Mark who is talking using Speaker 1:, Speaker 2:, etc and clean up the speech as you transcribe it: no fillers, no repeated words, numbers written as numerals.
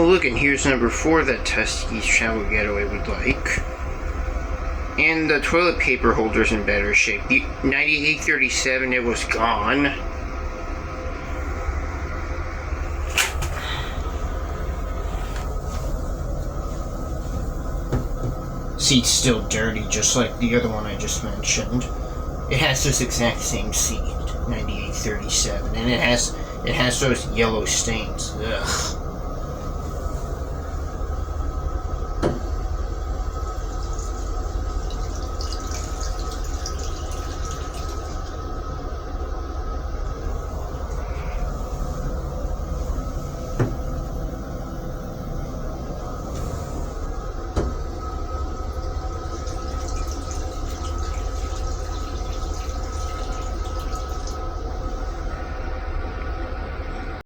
Speaker 1: Oh look, and here's number 4 that Tuskegee Travel Getaway would like. And the toilet paper holder's in better shape. The 9837, it was gone. Seat's still dirty, just like the other one I just mentioned. It has this exact same seat, 9837, and it has those yellow stains. Ugh.